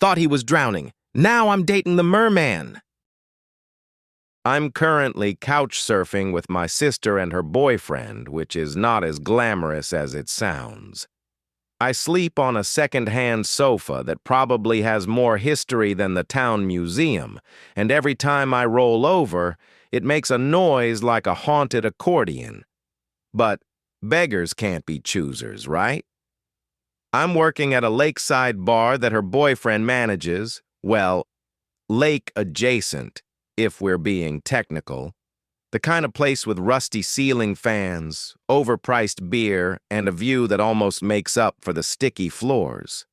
Thought he was drowning. Now I'm dating the Merman. I'm currently couch surfing with my sister and her boyfriend, which is not as glamorous as it sounds. I sleep on a second-hand sofa that probably has more history than the town museum, and every time I roll over, it makes a noise like a haunted accordion. But beggars can't be choosers, right? I'm working at a lakeside bar that her boyfriend manages, well, lake adjacent, if we're being technical. The kind of place with rusty ceiling fans, overpriced beer, and a view that almost makes up for the sticky floors.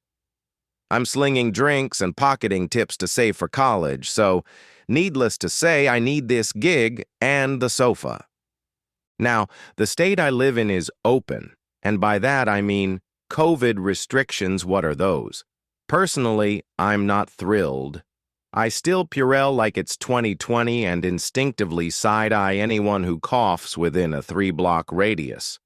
I'm slinging drinks and pocketing tips to save for college, so needless to say, I need this gig and the sofa. Now, the state I live in is open, and by that I mean COVID restrictions. What are those? Personally, I'm not thrilled. I still Purell like it's 2020 and instinctively side-eye anyone who coughs within a 3-block radius.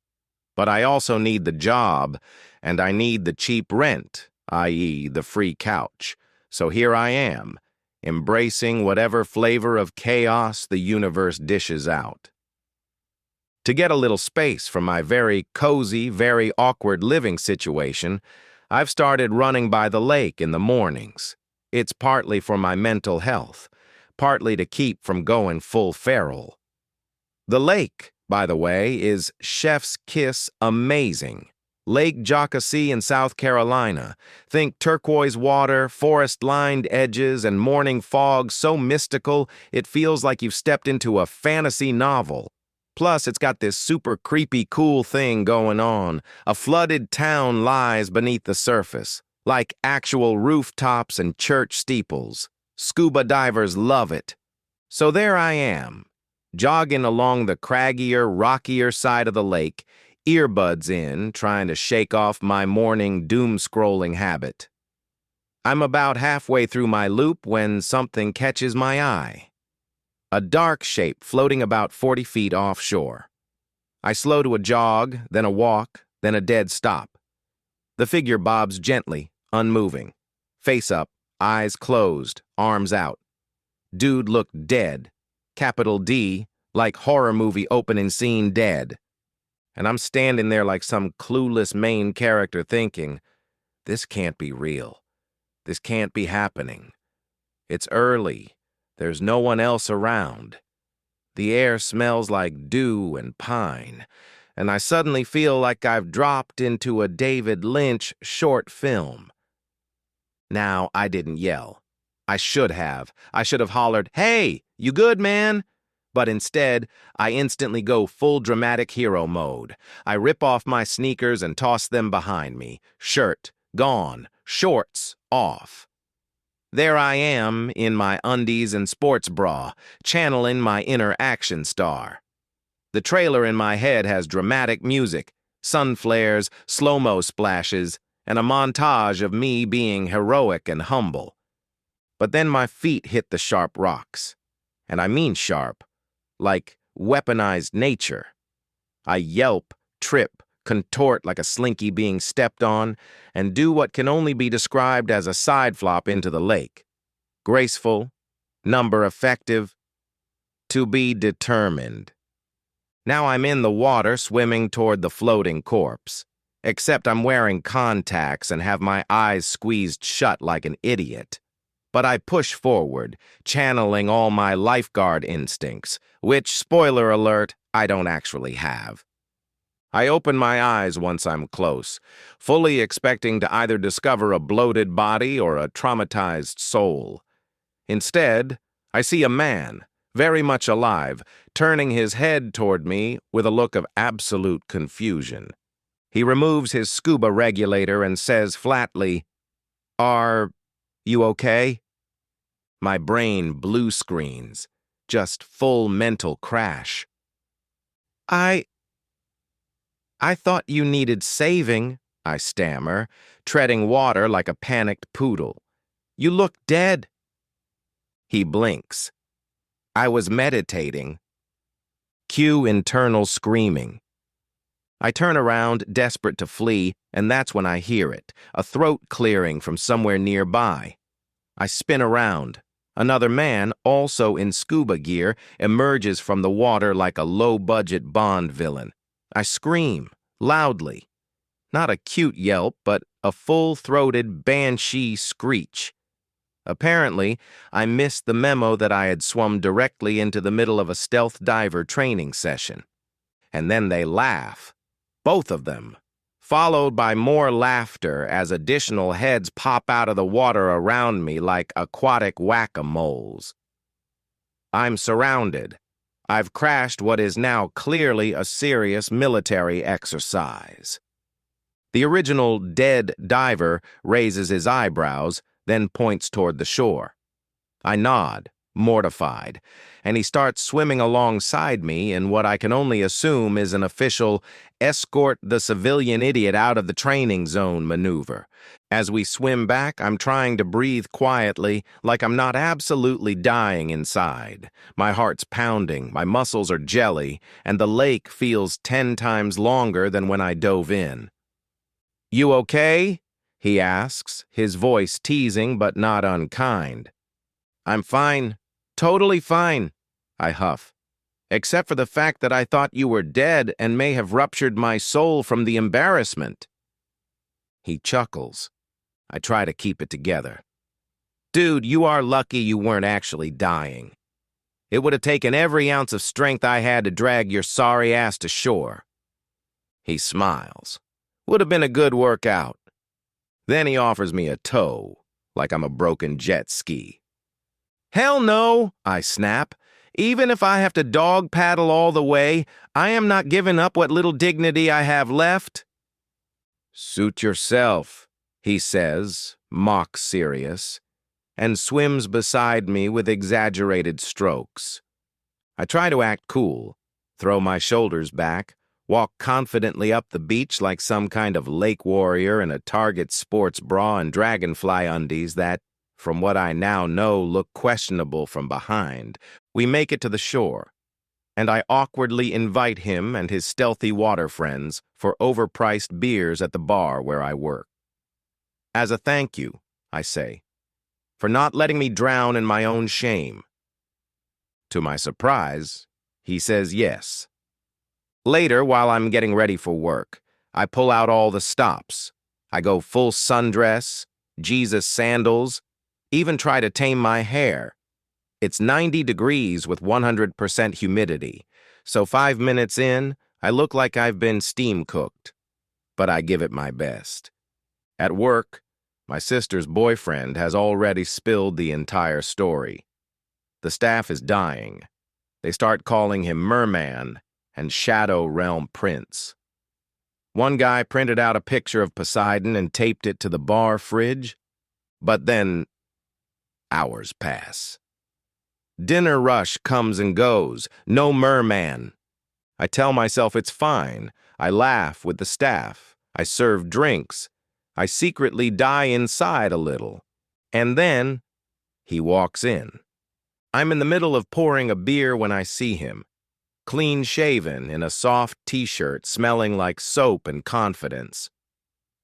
But I also need the job, and I need the cheap rent, i.e. the free couch. So here I am, embracing whatever flavor of chaos the universe dishes out. To get a little space from my very cozy, very awkward living situation, I've started running by the lake in the mornings. It's partly for my mental health, partly to keep from going full feral. The lake, by the way, is chef's kiss amazing. Lake Jockasee in South Carolina. Think turquoise water, forest-lined edges, and morning fog so mystical it feels like you've stepped into a fantasy novel. Plus, it's got this super creepy cool thing going on. A flooded town lies beneath the surface, like actual rooftops and church steeples. Scuba divers love it. So there I am, jogging along the craggier, rockier side of the lake, earbuds in, trying to shake off my morning doom-scrolling habit. I'm about halfway through my loop when something catches my eye. A dark shape floating about 40 feet offshore. I slow to a jog, then a walk, then a dead stop. The figure bobs gently, unmoving. Face up, eyes closed, arms out. Dude looked dead. Capital D, like horror movie opening scene dead. And I'm standing there like some clueless main character thinking, this can't be real. This can't be happening. It's early. There's no one else around. The air smells like dew and pine, and I suddenly feel like I've dropped into a David Lynch short film. Now, I didn't yell. I should have. I should have hollered, "Hey, you good, man?" But instead, I instantly go full dramatic hero mode. I rip off my sneakers and toss them behind me. Shirt, gone. Shorts, off. There I am, in my undies and sports bra, channeling my inner action star. The trailer in my head has dramatic music, sun flares, slow-mo splashes, and a montage of me being heroic and humble. But then my feet hit the sharp rocks. And I mean sharp, like weaponized nature. I yelp, trip, contort like a slinky being stepped on, and do what can only be described as a side flop into the lake. Graceful, number effective, to be determined. Now I'm in the water swimming toward the floating corpse, except I'm wearing contacts and have my eyes squeezed shut like an idiot. But I push forward, channeling all my lifeguard instincts, which, spoiler alert, I don't actually have. I open my eyes once I'm close, fully expecting to either discover a bloated body or a traumatized soul. Instead, I see a man, very much alive, turning his head toward me with a look of absolute confusion. He removes his scuba regulator and says flatly, "Are you okay?" My brain blue screens, just full mental crash. I thought you needed saving, I stammer, treading water like a panicked poodle. You look dead. He blinks. I was meditating. Cue internal screaming. I turn around, desperate to flee, and that's when I hear it, a throat clearing from somewhere nearby. I spin around. Another man, also in scuba gear, emerges from the water like a low-budget Bond villain. I scream, loudly. Not a cute yelp, but a full-throated banshee screech. Apparently, I missed the memo that I had swum directly into the middle of a stealth diver training session. And then they laugh. Both of them. Followed by more laughter as additional heads pop out of the water around me like aquatic whack-a-moles. I'm surrounded. I've crashed what is now clearly a serious military exercise. The original dead diver raises his eyebrows, then points toward the shore. I nod, mortified, and he starts swimming alongside me in what I can only assume is an official escort the civilian idiot out of the training zone maneuver. As we swim back, I'm trying to breathe quietly, like I'm not absolutely dying inside. My heart's pounding, my muscles are jelly, and the lake feels 10 times longer than when I dove in. "You okay?" he asks, his voice teasing but not unkind. "I'm fine. Totally fine," I huff. "Except for the fact that I thought you were dead and may have ruptured my soul from the embarrassment." He chuckles. I try to keep it together. "Dude, you are lucky you weren't actually dying. It would have taken every ounce of strength I had to drag your sorry ass to shore." He smiles. "Would have been a good workout." Then he offers me a tow, like I'm a broken jet ski. "Hell no," I snap. "Even if I have to dog paddle all the way, I am not giving up what little dignity I have left." "Suit yourself," he says, mock serious, and swims beside me with exaggerated strokes. I try to act cool, throw my shoulders back, walk confidently up the beach like some kind of lake warrior in a Target sports bra and dragonfly undies that, from what I now know, look questionable from behind. We make it to the shore, and I awkwardly invite him and his stealthy water friends for overpriced beers at the bar where I work. "As a thank you," I say, "for not letting me drown in my own shame." To my surprise, he says yes. Later, while I'm getting ready for work, I pull out all the stops. I go full sundress, Jesus sandals, even try to tame my hair. It's 90 degrees with 100% humidity, so 5 minutes in, I look like I've been steam cooked. But I give it my best. At work, my sister's boyfriend has already spilled the entire story. The staff is dying. They start calling him Merman and Shadow Realm Prince. One guy printed out a picture of Poseidon and taped it to the bar fridge, but then hours pass. Dinner rush comes and goes, no Merman. I tell myself it's fine. I laugh with the staff. I serve drinks. I secretly die inside a little. And then he walks in. I'm in the middle of pouring a beer when I see him. Clean-shaven, in a soft t-shirt, smelling like soap and confidence.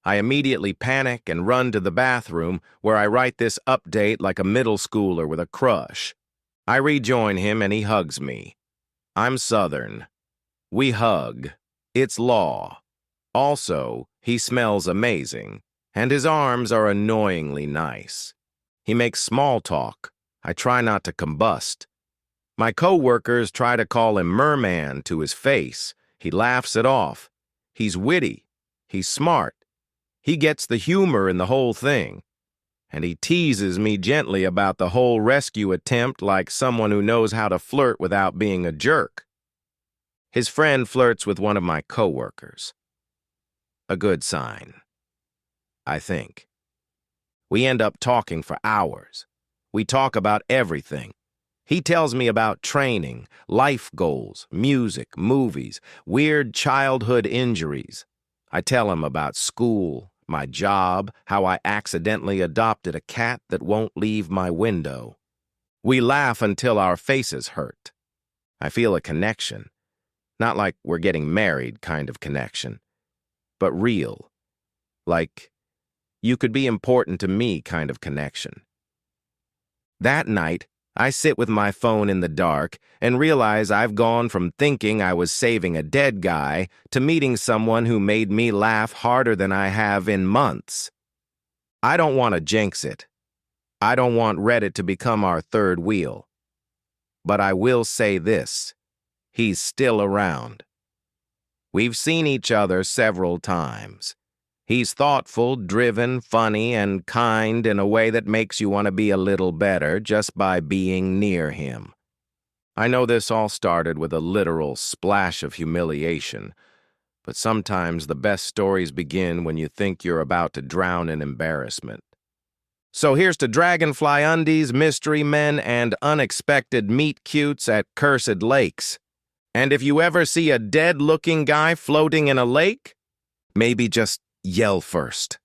I immediately panic and run to the bathroom, where I write this update like a middle schooler with a crush. I rejoin him and he hugs me. I'm Southern. We hug. It's law. Also, he smells amazing, and his arms are annoyingly nice. He makes small talk. I try not to combust. My co-workers try to call him Merman to his face. He laughs it off. He's witty. He's smart. He gets the humor in the whole thing. And he teases me gently about the whole rescue attempt like someone who knows how to flirt without being a jerk. His friend flirts with one of my co-workers. A good sign, I think. We end up talking for hours. We talk about everything. He tells me about training, life goals, music, movies, weird childhood injuries. I tell him about school, my job, how I accidentally adopted a cat that won't leave my window. We laugh until our faces hurt. I feel a connection. Not like we're getting married kind of connection, but real. Like, you could be important to me kind of connection. That night, I sit with my phone in the dark and realize I've gone from thinking I was saving a dead guy to meeting someone who made me laugh harder than I have in months. I don't want to jinx it. I don't want Reddit to become our third wheel. But I will say this: he's still around. We've seen each other several times. He's thoughtful, driven, funny, and kind in a way that makes you want to be a little better just by being near him. I know this all started with a literal splash of humiliation, but sometimes the best stories begin when you think you're about to drown in embarrassment. So here's to Dragonfly Undies, Mystery Men, and unexpected meet-cutes at Cursed Lakes. And if you ever see a dead-looking guy floating in a lake, maybe just yell first.